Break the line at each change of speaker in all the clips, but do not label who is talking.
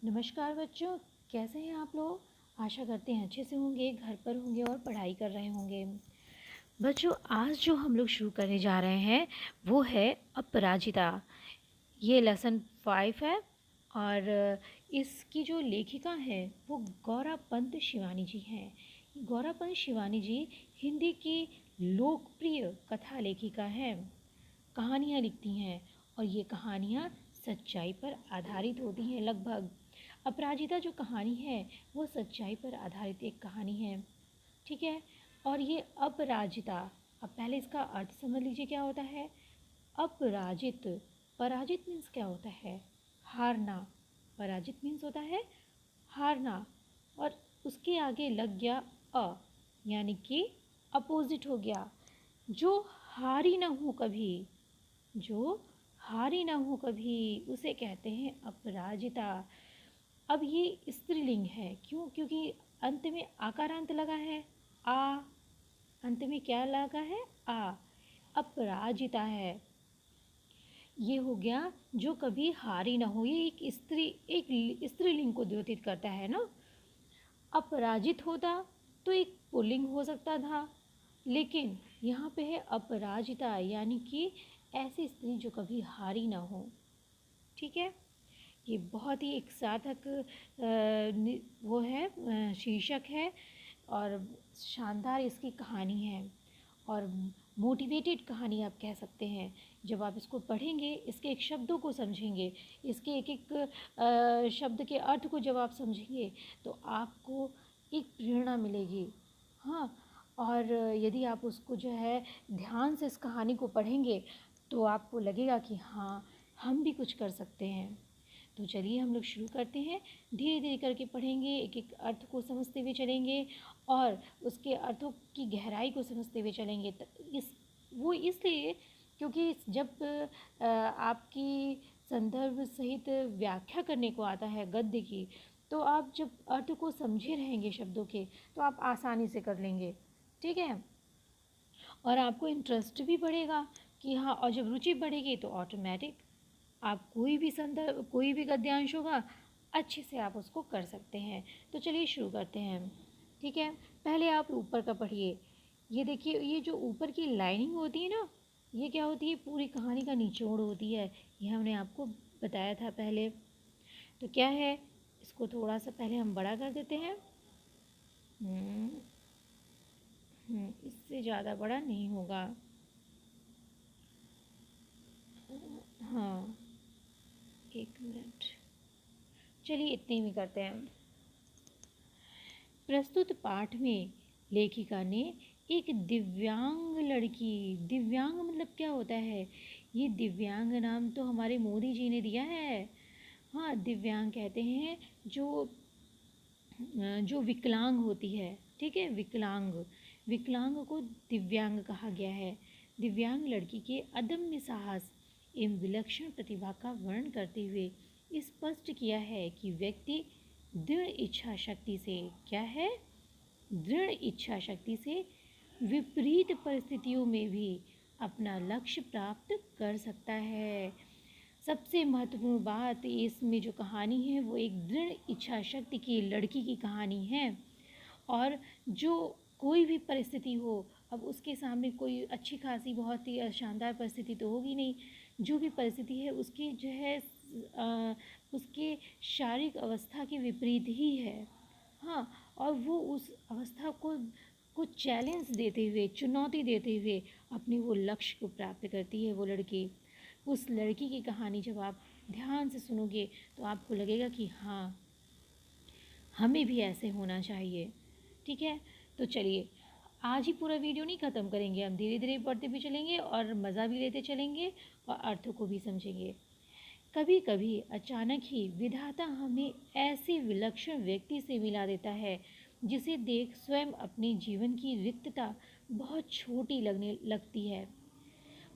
नमस्कार बच्चों, कैसे हैं आप लोग। आशा करते हैं अच्छे से होंगे, घर पर होंगे और पढ़ाई कर रहे होंगे। बच्चों, आज जो हम लोग शुरू करने जा रहे हैं वो है अपराजिता। ये लेसन 5 है और इसकी जो लेखिका है वो गौरा पंत शिवानी जी हैं। गौरा पंत शिवानी जी हिंदी की लोकप्रिय कथा लेखिका हैं। कहानियाँ लिखती हैं और ये कहानियाँ सच्चाई पर आधारित होती हैं लगभग। अपराजिता जो कहानी है वो सच्चाई पर आधारित एक कहानी है, ठीक है। और ये अपराजिता, अब पहले इसका अर्थ समझ लीजिए क्या होता है। अपराजित, पराजित मीन्स क्या होता है, हारना। पराजित मीन्स होता है हारना, और उसके आगे लग गया अ, यानी कि अपोजिट हो गया। जो हारी ना हो कभी, जो हारी ना हो कभी, उसे कहते हैं अपराजिता। अब ये स्त्रीलिंग है, क्यों? क्योंकि अंत में आकारांत लगा है, आ। अंत में क्या लगा है? आ। अपराजिता है। ये हो गया जो कभी हारी ना हो। ये एक स्त्रीलिंग को द्योतित करता है ना। अपराजित होता तो एक पुल्लिंग हो सकता था, लेकिन यहाँ पे है अपराजिता, यानी कि ऐसी स्त्री जो कभी हारी ना हो, ठीक है। ये बहुत ही एक सार्थक वो है, शीर्षक है और शानदार इसकी कहानी है और मोटिवेटेड कहानी आप कह सकते हैं। जब आप इसको पढ़ेंगे, इसके एक शब्दों को समझेंगे, इसके एक एक शब्द के अर्थ को जब आप समझेंगे तो आपको एक प्रेरणा मिलेगी। हाँ, और यदि आप उसको जो है ध्यान से इस कहानी को पढ़ेंगे तो आपको लगेगा कि हाँ, हम भी कुछ कर सकते हैं। तो चलिए हम लोग शुरू करते हैं। धीरे धीरे करके पढ़ेंगे, एक एक अर्थ को समझते हुए चलेंगे और उसके अर्थों की गहराई को समझते हुए चलेंगे। वो इसलिए क्योंकि जब आपकी संदर्भ सहित व्याख्या करने को आता है गद्य की, तो आप जब अर्थ को समझे रहेंगे शब्दों के, तो आप आसानी से कर लेंगे, ठीक है। और आपको इंटरेस्ट भी बढ़ेगा कि हाँ, और जब रुचि बढ़ेगी तो ऑटोमेटिक आप कोई भी गद्यांश होगा, अच्छे से आप उसको कर सकते हैं। तो चलिए शुरू करते हैं, ठीक है। पहले आप ऊपर का पढ़िए। ये देखिए, ये जो ऊपर की लाइनिंग होती है ना, ये क्या होती है? पूरी कहानी का निचोड़ होती है। ये हमने आपको बताया था पहले। तो क्या है, इसको थोड़ा सा पहले हम बड़ा कर देते हैं। इससे ज़्यादा बड़ा नहीं होगा। हाँ, एक मिनट, चलिए इतने में करते हैं। प्रस्तुत पाठ में लेखिका ने एक दिव्यांग लड़की, दिव्यांग मतलब क्या होता है? ये दिव्यांग नाम तो हमारे मोदी जी ने दिया है। हाँ, दिव्यांग कहते हैं जो विकलांग होती है, ठीक है। विकलांग, विकलांग को दिव्यांग कहा गया है। दिव्यांग लड़की के अदम्य साहस एवं विलक्षण प्रतिभा का वर्णन करते हुए स्पष्ट किया है कि व्यक्ति दृढ़ इच्छा शक्ति से, क्या है? दृढ़ इच्छा शक्ति से विपरीत परिस्थितियों में भी अपना लक्ष्य प्राप्त कर सकता है। सबसे महत्वपूर्ण बात इसमें जो कहानी है वो एक दृढ़ इच्छा शक्ति की लड़की की कहानी है। और जो कोई भी परिस्थिति हो, अब उसके सामने कोई अच्छी खासी बहुत ही शानदार परिस्थिति तो होगी नहीं। जो भी परिस्थिति है उसकी जो है उसके शारीरिक अवस्था के विपरीत ही है। हाँ, और वो उस अवस्था को चैलेंज देते हुए, चुनौती देते हुए अपने वो लक्ष्य को प्राप्त करती है वो लड़की। उस लड़की की कहानी जब आप ध्यान से सुनोगे तो आपको लगेगा कि हाँ, हमें भी ऐसे होना चाहिए, ठीक है। तो चलिए, आज ही पूरा वीडियो नहीं ख़त्म करेंगे, हम धीरे धीरे पढ़ते भी चलेंगे और मज़ा भी लेते चलेंगे और अर्थों को भी समझेंगे। कभी कभी अचानक ही विधाता हमें ऐसे विलक्षण व्यक्ति से मिला देता है जिसे देख स्वयं अपने जीवन की रिक्तता बहुत छोटी लगने लगती है।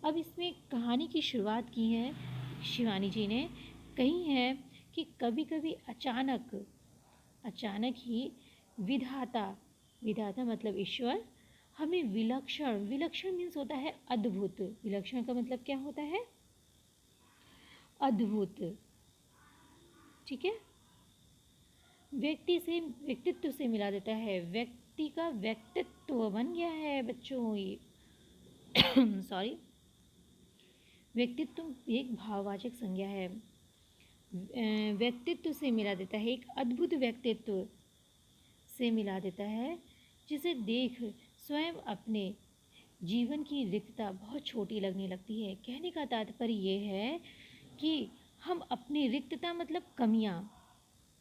अब इसमें कहानी की शुरुआत की है शिवानी जी ने, कही है कि कभी कभी अचानक, अचानक ही विधाता, विधाता मतलब ईश्वर, हमें विलक्षण, विलक्षण मीन्स होता है अद्भुत। विलक्षण का मतलब क्या होता है? अद्भुत, ठीक है। व्यक्ति से व्यक्तित्व से मिला देता है, व्यक्ति का व्यक्तित्व बन गया है बच्चों ये। सॉरी। व्यक्तित्व एक भाववाचक संज्ञा है, व्यक्तित्व से मिला देता है, एक अद्भुत व्यक्तित्व से मिला देता है, जिसे देख स्वयं अपने जीवन की रिक्तता बहुत छोटी लगने लगती है। कहने का तात्पर्य ये है कि हम अपनी रिक्तता मतलब कमियां,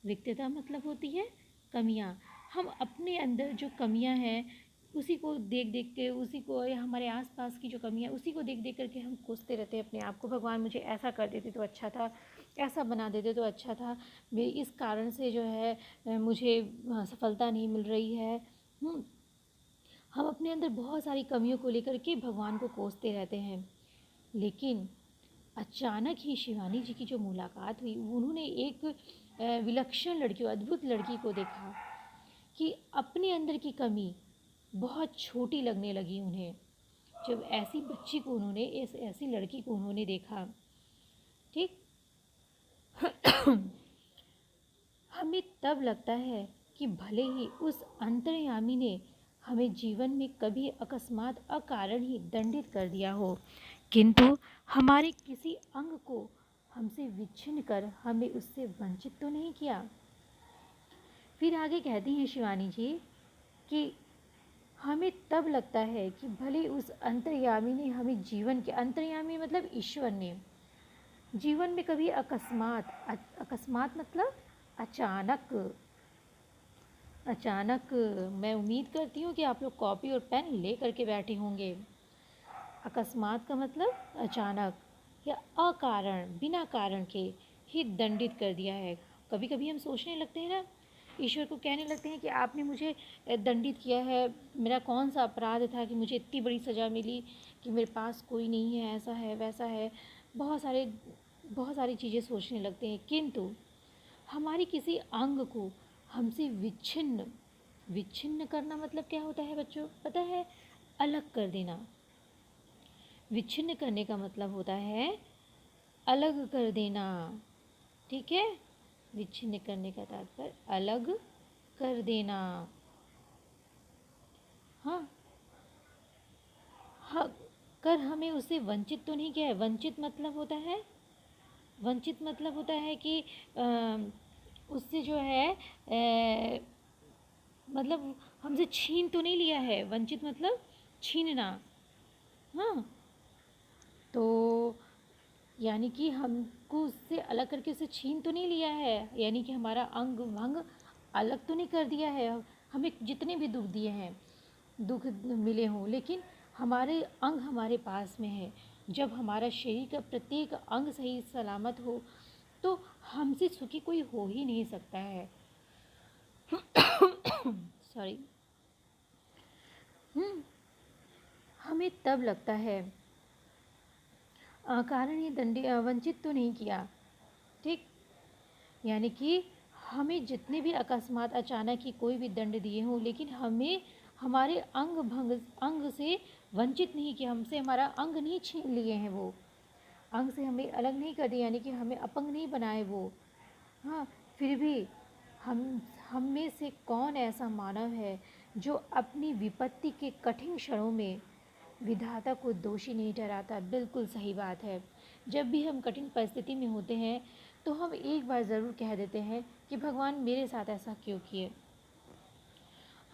रिक्तता मतलब होती है कमियां, हम अपने अंदर जो कमियां हैं उसी को देख देख के, उसी को या हमारे आसपास की जो कमियां उसी को देख देख करके हम कोसते रहते हैं अपने आप को। भगवान मुझे ऐसा कर देते तो अच्छा था, ऐसा बना देते तो अच्छा था, मेरे इस कारण से जो है मुझे सफलता नहीं मिल रही है। हम अपने अंदर बहुत सारी कमियों को लेकर के भगवान को कोसते रहते हैं। लेकिन अचानक ही शिवानी जी की जो मुलाकात हुई, उन्होंने एक विलक्षण लड़की, अद्भुत लड़की को देखा कि अपने अंदर की कमी बहुत छोटी लगने लगी उन्हें। जब ऐसी बच्ची को उन्होंने, ऐसी लड़की को उन्होंने देखा, ठीक, हमें तब लगता है कि भले ही उस अंतर्यामी ने हमें जीवन में कभी अकस्मात अकारण ही दंडित कर दिया हो, किंतु हमारे किसी अंग को हमसे विच्छिन्न कर हमें उससे वंचित तो नहीं किया। फिर आगे कहती हैं शिवानी जी कि हमें तब लगता है कि भले उस अंतर्यामी ने हमें जीवन के, अंतर्यामी मतलब ईश्वर ने, जीवन में कभी अकस्मात, अकस्मात मतलब अचानक, अचानक, मैं उम्मीद करती हूँ कि आप लोग कॉपी और पेन ले करके बैठे होंगे। अकस्मात का मतलब अचानक या अकारण, बिना कारण के ही दंडित कर दिया है। कभी कभी हम सोचने लगते हैं ना, ईश्वर को कहने लगते हैं कि आपने मुझे दंडित किया है, मेरा कौन सा अपराध था कि मुझे इतनी बड़ी सज़ा मिली, कि मेरे पास कोई नहीं है, ऐसा है वैसा है, बहुत सारी चीज़ें सोचने लगते हैं। किंतु हमारी किसी अंग को हमसे विच्छिन्न, विच्छिन्न करना मतलब क्या होता है बच्चों, पता है? अलग कर देना। विच्छिन्न करने का मतलब होता है अलग कर देना, ठीक है? विच्छिन्न करने का तात्पर्य अलग कर देना। हाँ, हाँ, कर हमें उससे वंचित तो नहीं किया है। वंचित मतलब होता है, वंचित मतलब होता है कि उससे जो है मतलब हमसे छीन तो नहीं लिया है। वंचित मतलब छीनना। हाँ, तो यानी कि हमको उससे अलग करके उसे छीन तो नहीं लिया है, यानी कि हमारा अंग भंग अलग तो नहीं कर दिया है। हमें जितने भी दुख दिए हैं, दुख मिले हों, लेकिन हमारे अंग हमारे पास में है। जब हमारा शरीर का प्रत्येक अंग सही सलामत हो तो हमसे सुखी कोई हो ही नहीं सकता है। सॉरी। हमें तब लगता है कारण ये वंचित तो नहीं किया, ठीक, यानी कि हमें जितने भी अकस्मात अचानक ही कोई भी दंड दिए हों, लेकिन हमें हमारे अंग से वंचित नहीं किया, हमसे हमारा अंग नहीं छीन लिए हैं, वो अंग से हमें अलग नहीं कर दिया, यानी कि हमें अपंग नहीं बनाए वो। हाँ, फिर भी हम में से कौन ऐसा मानव है जो अपनी विपत्ति के कठिन क्षणों में विधाता को दोषी नहीं ठहराता? बिल्कुल सही बात है। जब भी हम कठिन परिस्थिति में होते हैं तो हम एक बार ज़रूर कह देते हैं कि भगवान मेरे साथ ऐसा क्यों किए?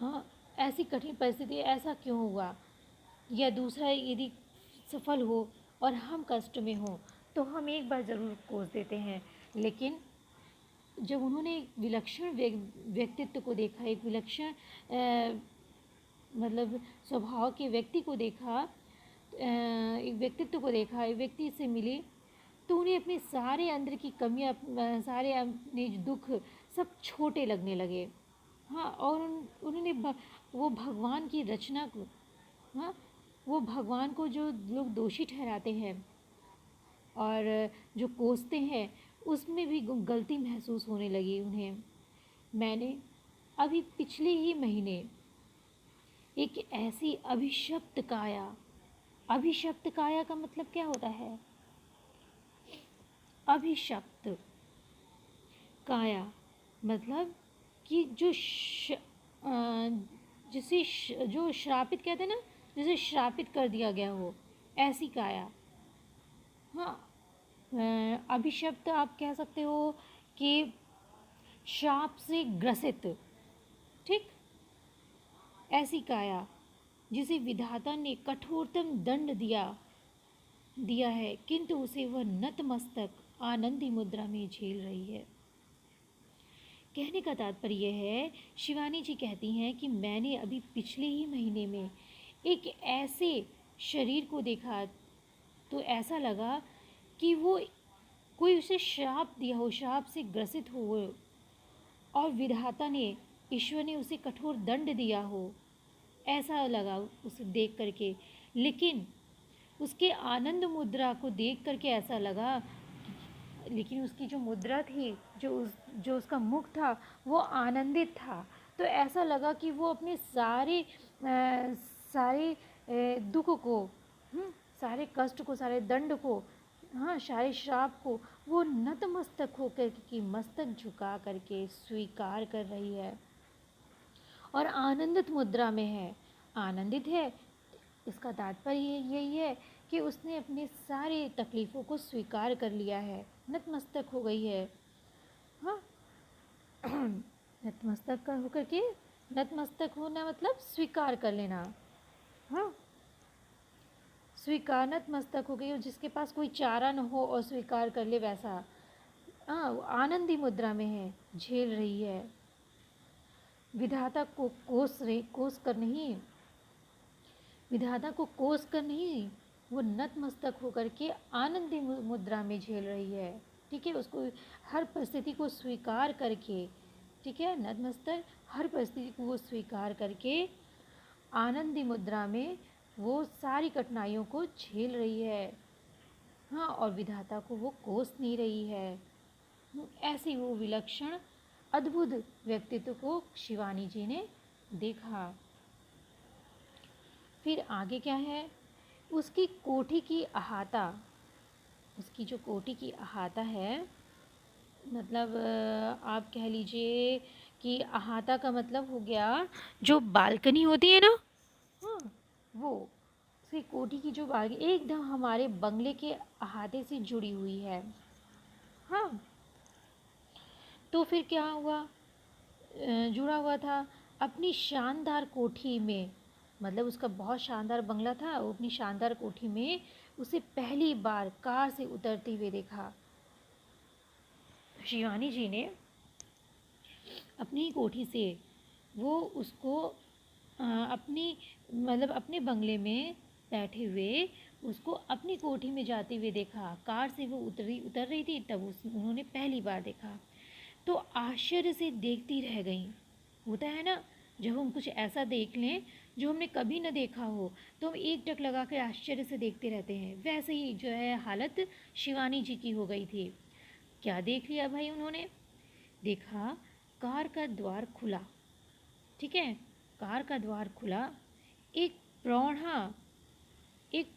हाँ, ऐसी कठिन परिस्थिति ऐसा क्यों हुआ? या दूसरा यदि सफल हो और हम कष्ट में हों तो हम एक बार ज़रूर कोस देते हैं। लेकिन जब उन्होंने एक विलक्षण व्यक्तित्व को देखा, एक विलक्षण मतलब स्वभाव के व्यक्ति को देखा, एक व्यक्तित्व को देखा, एक व्यक्ति से मिले, तो उन्हें अपने सारे अंदर की कमियां, सारे अपने दुख सब छोटे लगने लगे। हाँ, और उन्होंने वो भगवान की रचना को, हाँ, वो भगवान को जो लोग दोषी ठहराते हैं और जो कोसते हैं, उसमें भी गलती महसूस होने लगी उन्हें। मैंने अभी पिछले ही महीने एक ऐसी अभिशप्त काया, अभिशप्त काया का मतलब क्या होता है? अभिशप्त काया मतलब कि जिसे जो श्रापित कहते हैं ना, जिसे श्रापित कर दिया गया हो, ऐसी काया। हाँ, अभिशप्त आप कह सकते हो कि शाप से ग्रसित, ठीक, ऐसी काया जिसे विधाता ने कठोरतम दंड दिया है, किंतु उसे वह नतमस्तक आनंदी मुद्रा में झेल रही है। कहने का तात्पर्य है, शिवानी जी कहती हैं कि मैंने अभी पिछले ही महीने में एक ऐसे शरीर को देखा, तो ऐसा लगा कि वो कोई उसे श्राप दिया हो, श्राप से ग्रसित हो, और विधाता ने, ईश्वर ने उसे कठोर दंड दिया हो, ऐसा लगा उसे देख करके। लेकिन उसके आनंद मुद्रा को देख करके ऐसा लगा, लेकिन उसकी जो मुद्रा थी, जो उसका मुख था, वो आनंदित था। तो ऐसा लगा कि वो अपने सारे दुख को, सारे कष्ट को, सारे दंड को, हाँ, सारे श्राप को वो नतमस्तक होकर के, मस्तक झुका करके स्वीकार कर रही है और आनंदित मुद्रा में है, आनंदित है। इसका तात्पर्य यही है कि उसने अपने सारे तकलीफ़ों को स्वीकार कर लिया है, नतमस्तक हो गई है। हाँ, नतमस्तक का होकर के, नतमस्तक होना मतलब स्वीकार कर लेना। हाँ, स्वीकार, नतमस्तक हो गई, और जिसके पास कोई चारा न हो और स्वीकार कर ले, वैसा। हाँ, आनंदी मुद्रा में है, झेल रही है। विधाता को कोस कर नहीं, वो नतमस्तक होकर के आनंदी मुद्रा में झेल रही है, ठीक है। उसको हर परिस्थिति को स्वीकार करके, ठीक है, नतमस्तक हर परिस्थिति को वो स्वीकार करके आनंदी मुद्रा में वो सारी कठिनाइयों को झेल रही है। हाँ, और विधाता को वो कोस नहीं रही है। ऐसी वो विलक्षण अद्भुत व्यक्तित्व को शिवानी जी ने देखा। फिर आगे क्या है, उसकी कोठी की अहाता, उसकी जो कोठी की अहाता है, मतलब आप कह लीजिए कि अहाता का मतलब हो गया जो बालकनी होती है ना, हाँ, वो उसकी कोठी की जो बालकनी एकदम हमारे बंगले के अहाते से जुड़ी हुई है। हाँ, तो फिर क्या हुआ, जुड़ा हुआ था अपनी शानदार कोठी में, मतलब उसका बहुत शानदार बंगला था, वो अपनी शानदार कोठी में उसे पहली बार कार से उतरते हुए देखा। शिवानी जी ने अपनी कोठी से वो उसको अपनी, मतलब अपने बंगले में बैठे हुए उसको अपनी कोठी में जाते हुए देखा। कार से वो उतर रही थी, तब उन्होंने पहली बार देखा, तो आश्चर्य से देखती रह गई। होता है ना, जब हम कुछ ऐसा देख लें जो हमने कभी न देखा हो, तो हम एक टक लगा कर आश्चर्य से देखते रहते हैं। वैसे ही जो है हालत शिवानी जी की हो गई थी। क्या देख लिया भाई उन्होंने, देखा कार का द्वार खुला, ठीक है, कार का द्वार खुला, एक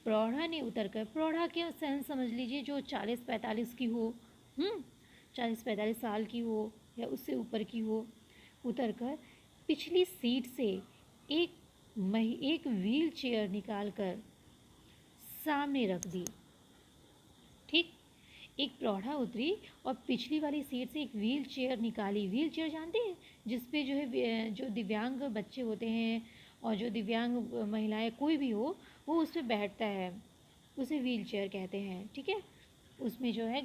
प्रौढ़ा ने उतरकर, प्रौढ़ा के सेंस समझ लीजिए जो 40-45 की हो, 40-45 साल की हो या उससे ऊपर की हो, उतरकर पिछली सीट से एक व्हील चेयर निकाल कर सामने रख दी, ठीक। एक प्रौढ़ा उतरी और पिछली वाली सीट से एक व्हील चेयर निकाली। व्हील चेयर जानते हैं, जिसपे जो है जो दिव्यांग बच्चे होते हैं और जो दिव्यांग महिलाएं कोई भी हो, वो उस पर बैठता है, उसे व्हील चेयर कहते हैं, ठीक है। उसमें जो है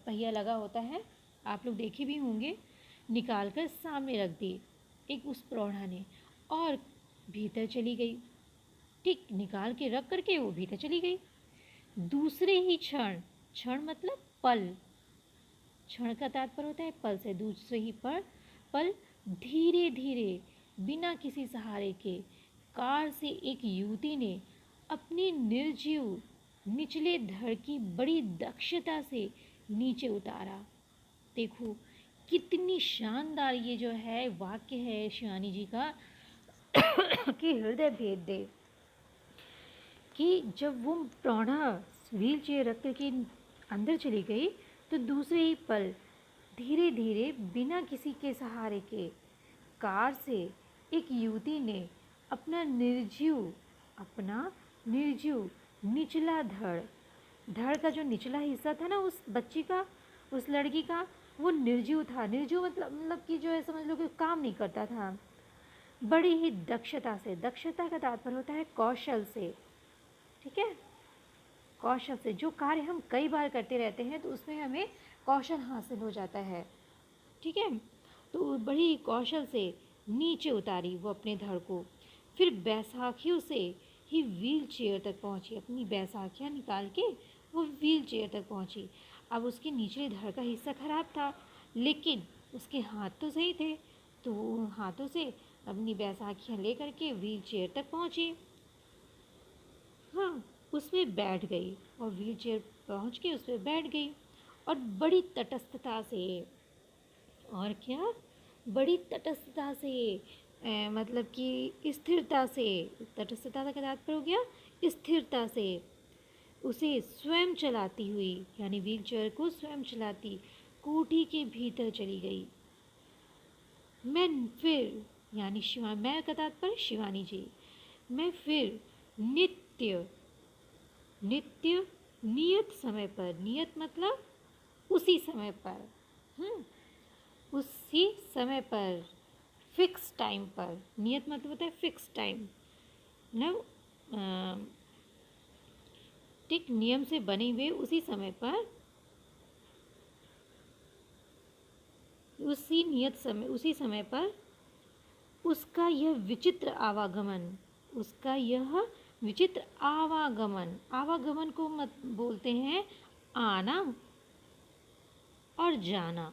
पहिया लगा होता है, आप लोग देखे भी होंगे। निकाल कर सामने रख दी एक उस प्रौढ़ा ने, और भीतर चली गई, ठीक, निकाल के रख करके वो भीतर चली गई। दूसरे ही क्षण, क्षण मतलब पल, क्षण का तात्पर्य होता है पल से, दूसरे ही पल धीरे धीरे बिना किसी सहारे के कार से एक युवती ने अपनी निर्जीव निचले धड़ की बड़ी दक्षता से नीचे उतारा। देखो कितनी शानदार ये जो है वाक्य है शिवानी जी का कि हृदय भेद दे, कि जब वो प्रौढ़ा व्हील चेयर रख कर के अंदर चली गई, तो दूसरे ही पल धीरे धीरे बिना किसी के सहारे के कार से एक युवती ने अपना निर्जीव निचला धड़ धड़ का जो निचला हिस्सा था ना उस बच्ची का, उस लड़की का, वो निर्जीव था। निर्जीव मतलब कि जो है समझ लो कि काम नहीं करता था। बड़ी ही दक्षता से, दक्षता का तात्पर्य होता है कौशल से, ठीक है, कौशल से। जो कार्य हम कई बार करते रहते हैं तो उसमें हमें कौशल हासिल हो जाता है, ठीक है। तो बड़ी कौशल से नीचे उतारी वो अपने धड़ को, फिर बैसाखियों से ही व्हील चेयर तक पहुंची। अपनी बैसाखियाँ निकाल के वो व्हील चेयर तक पहुंची। अब उसके निचले धड़ का हिस्सा खराब था, लेकिन उसके हाथ तो सही थे, तो वो हाथों से अपनी बैसाखियाँ ले करके व्हील चेयर तक पहुंची। हाँ, उसमें बैठ गई और व्हील चेयर पहुँच के उस पर बैठ गई और बड़ी तटस्थता से, और क्या, बड़ी तटस्थता से मतलब कि स्थिरता से, तटस्थता का तात्पर्य हो गया स्थिरता से, उसे स्वयं चलाती हुई, यानी व्हील चेयर को स्वयं चलाती कोठी के भीतर चली गई। मैं फिर, यानी मैं का तात्पर्य शिवानी जी, मैं फिर नित्य नित्य नियत समय पर, नियत मतलब उसी समय पर, उसी समय पर, फिक्स टाइम पर। नियत मतलब होता है फिक्स टाइम, मतलब ठीक नियम से बने हुए उसी समय पर, उसी नियत समय, उसी समय पर उसका यह विचित्र आवागमन, उसका यह विचित्र आवागमन, आवागमन को मत बोलते हैं आना और जाना,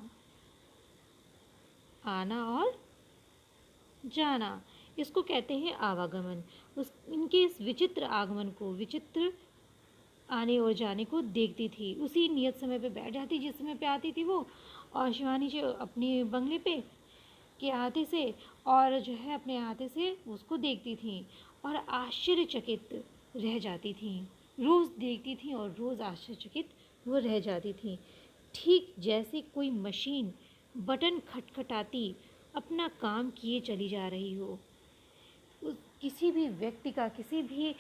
आना और जाना, इसको कहते हैं आवागमन। उस इनके इस विचित्र आगमन को, विचित्र आने और जाने को देखती थी। उसी नियत समय पे बैठ जाती जिस समय पे आती थी वो, और शिवानी जी अपने बंगले पे के आते से, और जो है अपने आते से उसको देखती थी और आश्चर्यचकित रह जाती थी। रोज़ देखती थी और रोज़ आश्चर्यचकित वो रह जाती थी, ठीक जैसे कोई मशीन बटन खटखटाती अपना काम किए चली जा रही हो। किसी भी व्यक्ति का, किसी भी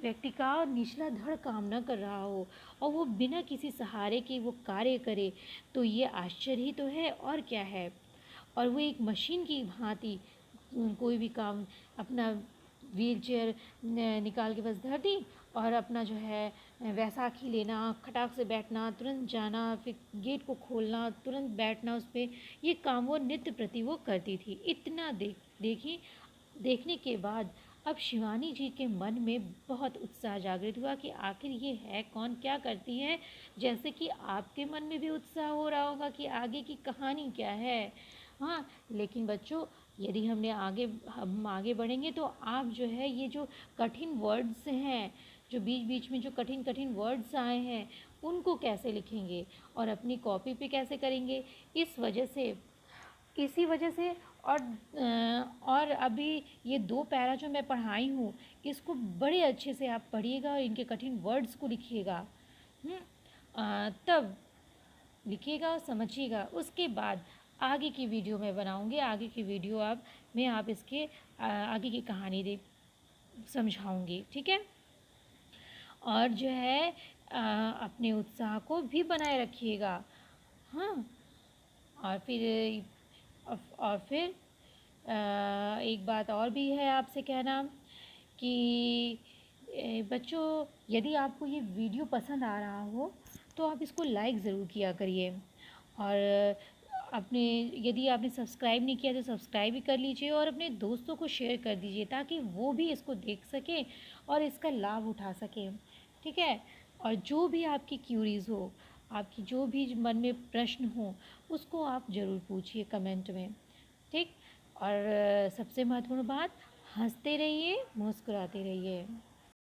व्यक्ति का निचला धड़ काम न कर रहा हो और वो बिना किसी सहारे के वो कार्य करे, तो ये आश्चर्य ही तो है, और क्या है। और वो एक मशीन की भांति कोई भी काम, अपना व्हील चेयर निकाल के बस धर दी और अपना जो है वैसाखी लेना, खटाक से बैठना, तुरंत जाना, फिर गेट को खोलना, तुरंत बैठना उस पर, ये काम वो नित्य प्रति वो करती थी। इतना देखने के बाद अब शिवानी जी के मन में बहुत उत्साह जागृत हुआ कि आखिर ये है कौन, क्या करती है। जैसे कि आपके मन में भी उत्साह हो रहा होगा कि आगे की कहानी क्या है। हाँ, लेकिन बच्चों, यदि हम आगे बढ़ेंगे तो आप जो है ये जो कठिन वर्ड्स हैं, जो बीच बीच में जो कठिन कठिन वर्ड्स आए हैं, उनको कैसे लिखेंगे और अपनी कॉपी पे कैसे करेंगे। इसी वजह से और अभी ये 2 पैरा जो मैं पढ़ाई हूँ, इसको बड़े अच्छे से आप पढ़िएगा और इनके कठिन वर्ड्स को लिखिएगा। तब लिखिएगा और समझिएगा। उसके बाद आगे की वीडियो मैं बनाऊँगी, आगे की वीडियो आप इसके आगे की कहानी समझाऊँगी, ठीक है। और जो है अपने उत्साह को भी बनाए रखिएगा। हाँ, और फिर एक बात और भी है आपसे कहना कि बच्चों, यदि आपको ये वीडियो पसंद आ रहा हो तो आप इसको लाइक ज़रूर किया करिए, और यदि आपने सब्सक्राइब नहीं किया तो सब्सक्राइब भी कर लीजिए और अपने दोस्तों को शेयर कर दीजिए ताकि वो भी इसको देख सकें और इसका लाभ उठा सकें, ठीक है। और जो भी आपकी क्यूरीज़ हो, आपकी जो भी मन में प्रश्न हो, उसको आप ज़रूर पूछिए कमेंट में, ठीक। और सबसे महत्वपूर्ण बात, हंसते रहिए, मुस्कुराते रहिए।